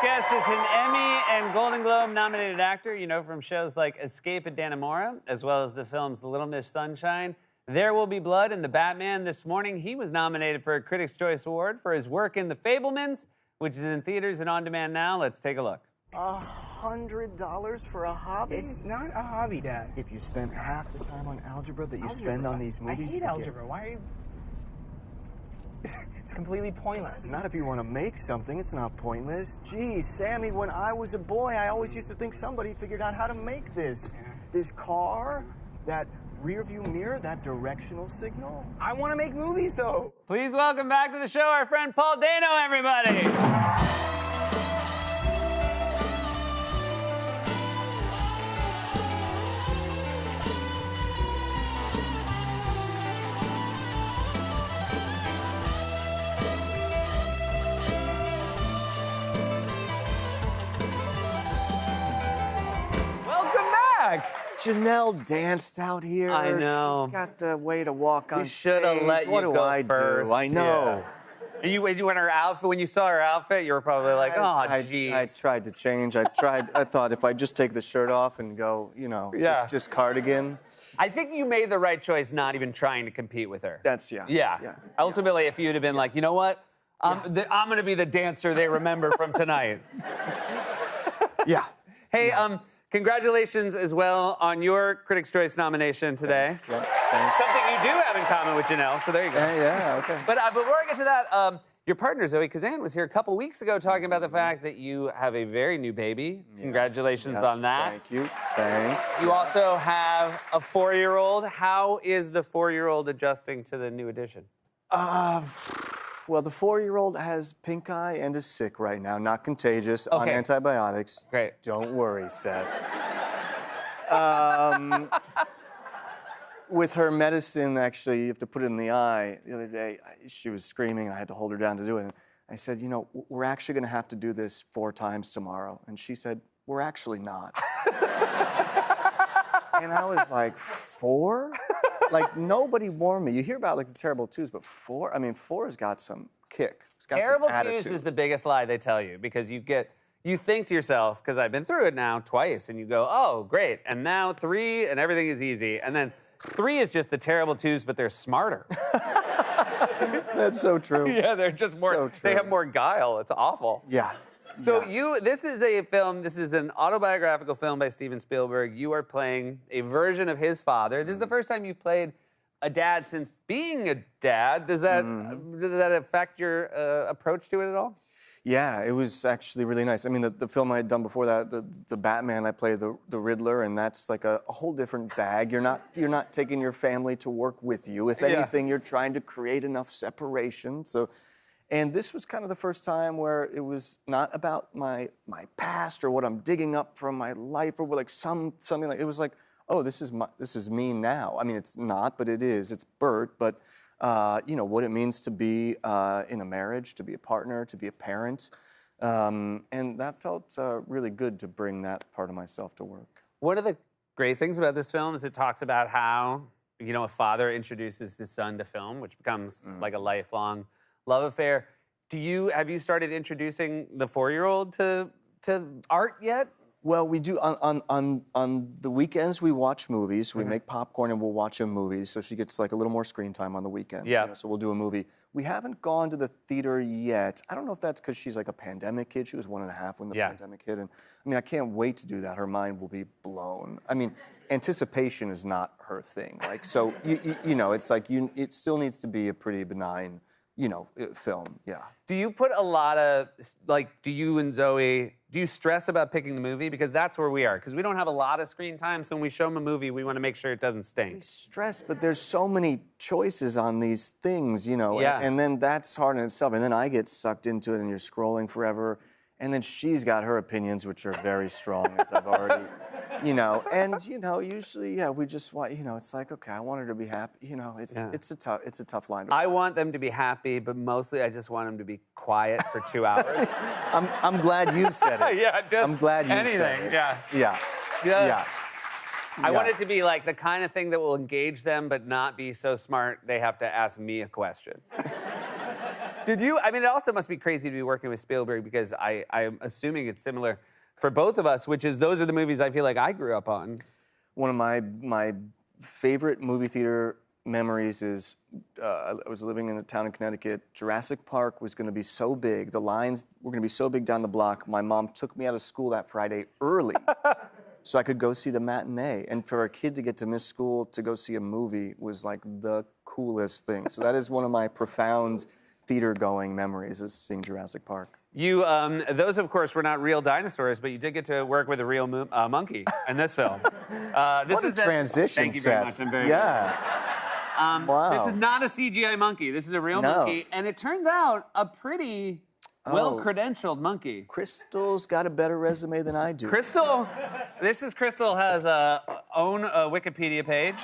guest is an Emmy and Golden Globe nominated actor, you know, from shows like Escape at Dannemora, as well as the films Little Miss Sunshine, There Will Be Blood, and The Batman. This morning, he was nominated for a Critics' Choice Award for his work in The Fabelmans, which is in theaters and on demand now. Let's take a look. $100 for a hobby? It's not a hobby, Dad. If you spent half the time on algebra that you spend on these movies, I hate algebra. Why are you... It's completely pointless. Not if you want to make something, it's not pointless. Geez, Sammy, when I was a boy, I always used to think somebody figured out how to make this. Yeah. This car, that rear view mirror, that directional signal. I want to make movies, though. Please welcome back to the show our friend Paul Dano, everybody. Janelle danced out here. I know. She's got the way to walk on We should have stage. let you What do go I first. do? I know. Yeah. And you went her outfit. When you saw her outfit, you were probably like, "Oh, I jeez." tried to change. I thought if I just take the shirt off and go, you know, Yeah. just cardigan. I think you made the right choice, not even trying to compete with her. Yeah. Ultimately, if you'd have been like, you know what, I'm going to be the dancer they remember from tonight. Yeah. Hey, congratulations as well on your Critics' Choice nomination today. Thanks. Yep. Thanks. Something you do have in common with Janelle, so there you go. Yeah, okay. But before I get to that, your partner, Zoe Kazan, was here a couple weeks ago talking about the fact that you have a very new baby. Yeah. Congratulations on that. Thank you. Thanks. You also have a 4-year-old. How is the 4-year-old adjusting to the new addition? Well, the 4-year-old has pink eye and is sick right now, not contagious, on antibiotics. Great. Don't worry, Seth. With her medicine, actually, you have to put it in the eye. The other day, she was screaming, and I had to hold her down to do it. And I said, you know, we're actually going to have to do this 4 times tomorrow. And she said, we're actually not. And I was like, 4? Like, nobody warned me. You hear about, like, the terrible twos, but 4? I mean, 4's got some kick. It's got terrible some twos attitude. is the biggest lie they tell you, because you think to yourself, because I've been through it now twice, and you go, oh, great, and now 3, and everything is easy. And then 3 is just the terrible twos, but they're smarter. That's so true. Yeah, they're just more, So true. they have more guile. It's awful. Yeah. So yeah. this is a film, this is an autobiographical film by Steven Spielberg. You are playing a version of his father. This is the first time you've played a dad since being a dad. Does that affect your approach to it at all? Yeah, it was actually really nice. I mean, the film I had done before that, the Batman, I played the Riddler, and that's like a whole different bag. You're not taking your family to work with you. If anything, you're trying to create enough separation. So, and this was kind of the first time where it was not about my past or what I'm digging up from my life or like something like it was like, oh, this is me now. I mean, it's not, but it is. It's Bert, but. You know, what it means to be in a marriage, to be a partner, to be a parent. And that felt really good to bring that part of myself to work. One of the great things about this film is it talks about how, you know, a father introduces his son to film, which becomes like a lifelong love affair. Have you started introducing the 4-year-old to art yet? Well, we do on the weekends. We watch movies. We make popcorn and we'll watch a movie. So she gets like a little more screen time on the weekend. Yeah. You know, so we'll do a movie. We haven't gone to the theater yet. I don't know if that's because she's like a pandemic kid. She was 1.5 when the pandemic hit, and I mean, I can't wait to do that. Her mind will be blown. I mean, anticipation is not her thing. Like, so you know, it's like it still needs to be a pretty benign, you know, film. Yeah. Do you put a lot of, like, do you and Zoe, do you stress about picking the movie? Because that's where we are. Because we don't have a lot of screen time, so when we show them a movie, we want to make sure it doesn't stink. We stress, but there's so many choices on these things, you know, Yeah. and then that's hard in itself. And then I get sucked into it and you're scrolling forever. And then she's got her opinions, which are very strong, as I've already, you know. And, you know, usually, yeah, we just want, you know, it's like, okay, I want her to be happy. You know, it's a tough line to I walk. want them to be happy, but mostly I just want them to be quiet for 2 hours. I'm glad you said it. Yeah, just I'm glad you anything, said it. yeah. Yeah. Yes. Yeah. I want it to be like the kind of thing that will engage them, but not be so smart they have to ask me a question. Did you? I mean, it also must be crazy to be working with Spielberg because I'm assuming it's similar for both of us, which is those are the movies I feel like I grew up on. One of my favorite movie theater memories is I was living in a town in Connecticut. Jurassic Park was going to be so big, the lines were going to be so big down the block. My mom took me out of school that Friday early so I could go see the matinee. And for a kid to get to miss school to go see a movie was like the coolest thing. So that is one of my profound theater-going memories, is seeing Jurassic Park. You, those of course were not real dinosaurs, but you did get to work with a real monkey in this film. What a transition, Thank you Seth. very much. I'm very Yeah. Wow. This is not a CGI monkey. This is a real monkey, and it turns out a pretty well-credentialed monkey. Crystal's got a better resume than I do. Crystal, this is Crystal has own Wikipedia page.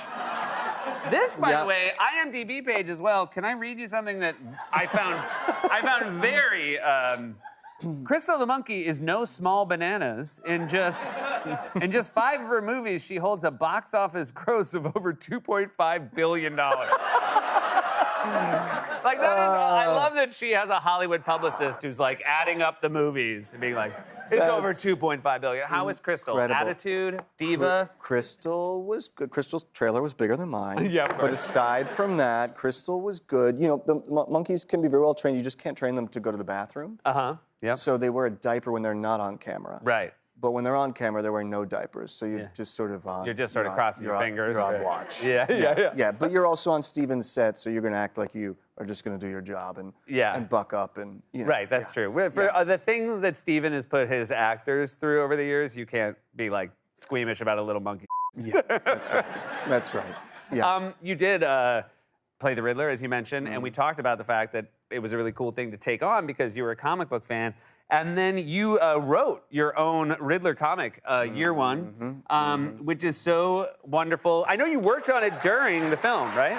This, by the way, IMDb page as well. Can I read you something that I found very. Crystal the monkey is no small bananas. In just 5 of her movies, she holds a box office gross of over $2.5 billion. Like that is, I love that she has a Hollywood publicist who's like adding up the movies and being like, it's over $2.5 billion. How is Crystal? Incredible. Attitude, diva. Crystal was good. Crystal's trailer was bigger than mine. Yeah, of But course. aside from that, Crystal was good. You know, the monkeys can be very well trained. You just can't train them to go to the bathroom. Yep. So they wear a diaper when they're not on camera. Right. But when they're on camera, they're wearing no diapers. So you're just sort of on. You're just sort of crossing your fingers. You're on Right. watch. Yeah. Yeah, but you're also on Steven's set, so you're going to act like you are just going to do your job and buck up and you know. Right, that's true. For the thing that Steven has put his actors through over the years, you can't be like squeamish about a little monkey. Yeah, that's right. That's right. Yeah. You did play the Riddler, as you mentioned, and we talked about the fact that it was a really cool thing to take on because you were a comic book fan. And then you wrote your own Riddler comic, Year One, which is so wonderful. I know you worked on it during the film, right?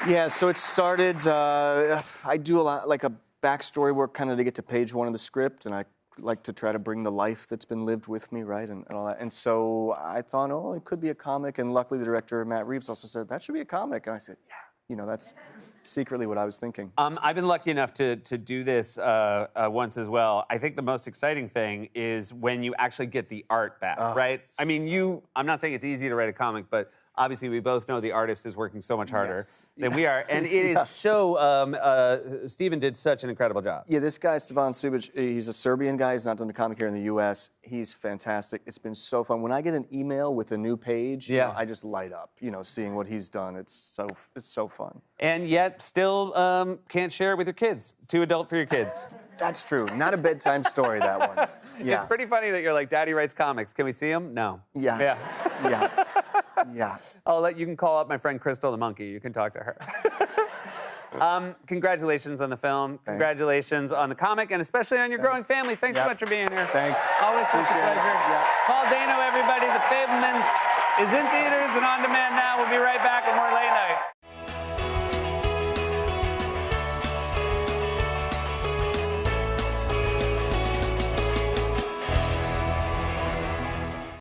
Yeah, so it started, I do a lot, like a backstory work kind of to get to page 1 of the script, and I like to try to bring the life that's been lived with me, right, and all that. And so I thought, oh, it could be a comic, and luckily the director, Matt Reeves, also said, that should be a comic. And I said, yeah, you know, that's secretly what I was thinking. I've been lucky enough to do this once as well. I think the most exciting thing is when you actually get the art back, right? I mean, I'm not saying it's easy to write a comic, but obviously we both know the artist is working so much harder than we are. And it is so, Steven did such an incredible job. Yeah, this guy, Stevan Subic, he's a Serbian guy. He's not done the comic here in the U.S. He's fantastic. It's been so fun. When I get an email with a new page, you know, I just light up, you know, seeing what he's done. It's so fun. And yet still can't share it with your kids. Too adult for your kids. That's true. Not a bedtime story, that one. Yeah. It's pretty funny that you're like, Daddy writes comics. Can we see them? No. Yeah. Yeah. Yeah. Yeah. You can call up my friend Crystal the monkey. You can talk to her. Congratulations on the film. Thanks. Congratulations on the comic, and especially on your growing family. Thanks so much for being here. Thanks. Always such a Appreciate it. pleasure. Yeah. Paul Dano, everybody. The Fabelmans is in theaters and on demand now. We'll be right back with more Late Night.